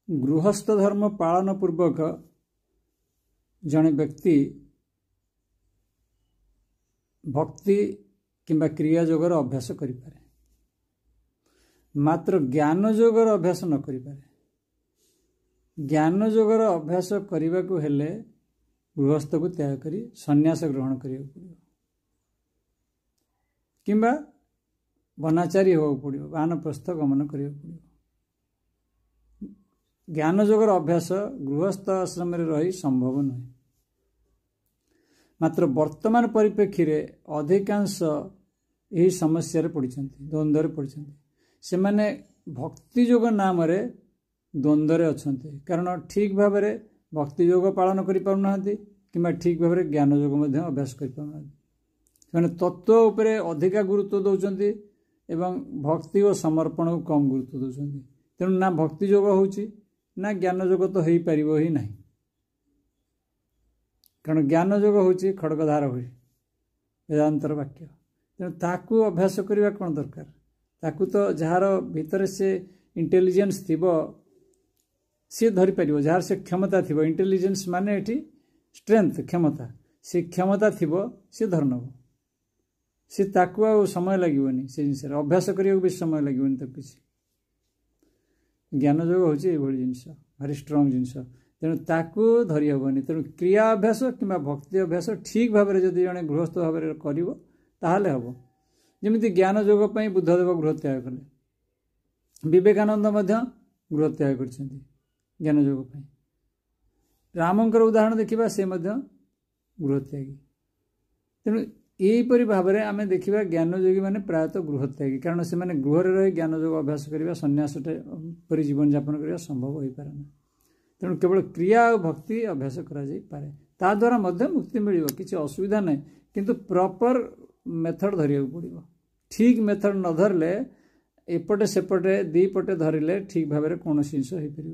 गृहस्थ धर्म पालन पूर्वक जड़े व्यक्ति भक्ति किंबा क्रिया जोगर अभ्यास करें, मात्र ज्ञान जोगर अभ्यास न करें। ज्ञान जोगर अभ्यास करने को हेले गृहस्थ को त्याग करी संन्यास ग्रहण करिया पड़ियो, किंबा वनाचारी हो पड़ियो, वानप्रस्थ गमन करिया पड़ियो। ज्ञान जोगर अभ्यास गृहस्थ आश्रम रे रही संभव नुहे। मात्र वर्तमान परिप्रेक्षी रे अधिकांश यही समस्या रे पड़िछन्ति, द्वंद्व रे पड़िछन्ति। से माने भक्ति योग नाम रे द्वंद्व रे अछन्ति, कारण ठीक भाव रे भक्ति योग पालन करि पाउनाहंती किंबा ठीक भाव रे ज्ञान योग मध्ये अभ्यास करि पाउनाहंती। माने तत्व उपरे अधिका गुरुत्व दउछन्ति एवं भक्ति और समर्पण को कम गुरुत्व दउछन्ति। तेणु ना भक्ति योग होउची ना ज्ञान योग तो हो पारिबो ही नहीं, कारण ज्ञान योग होउची खड़गधार हुई वेदांतर वाक्य। तेणु ताकू अभ्यास करबा कोन दरकार, ताकू तो जार भीतर से इंटेलिजेंस थिबो सी धरि पारिबो, जार से क्षमता थिबो। इंटेलिजेंस माने एठी स्ट्रेंथ, क्षमता। से क्षमता थिबो सी धरनबो, सी ताकू आ समय लागिबोनी, से जिनस अभ्यास करियो भी समय लागिबोनी। तो किछि ज्ञान योग होउची एभଳି जिनस भारी स्ट्रांग जिनस, तेणु ताकू धरि हेबनी। तेणु क्रिया अभ्यास किंबा भक्ति अभ्यास ठीक भाव में जदि जड़े गृहस्थ भाव में करिवो ताहले हबो। जेमिति ज्ञान योग पई बुद्धदेव गृह त्याग कले, विवेकानंद मध्य गृह त्याग करछन्ति ज्ञान योग पई। रामंकर उदाहरण देखिबा, से मध्य गृह त्यागी। तेणु यहीपरि भाव में आम देखा ज्ञान योगी मैंने प्रायतः गृह त्यागी, कारण से मैंने गृह रही ज्ञान योग अभ्यास करवा संन्यास पर जीवन यापन करने संभव हो पारे ना। तेणु केवल क्रिया और भक्ति अभ्यास करारे, ता द्वारा मध्य मुक्ति मिल किसी असुविधा ना, किंतु प्रॉपर मेथड धरिया पड़ो। ठीक मेथड न धरले एपटे सेपटे दी पटे धरिले ठीक भाव में कौन जिनस हो पार।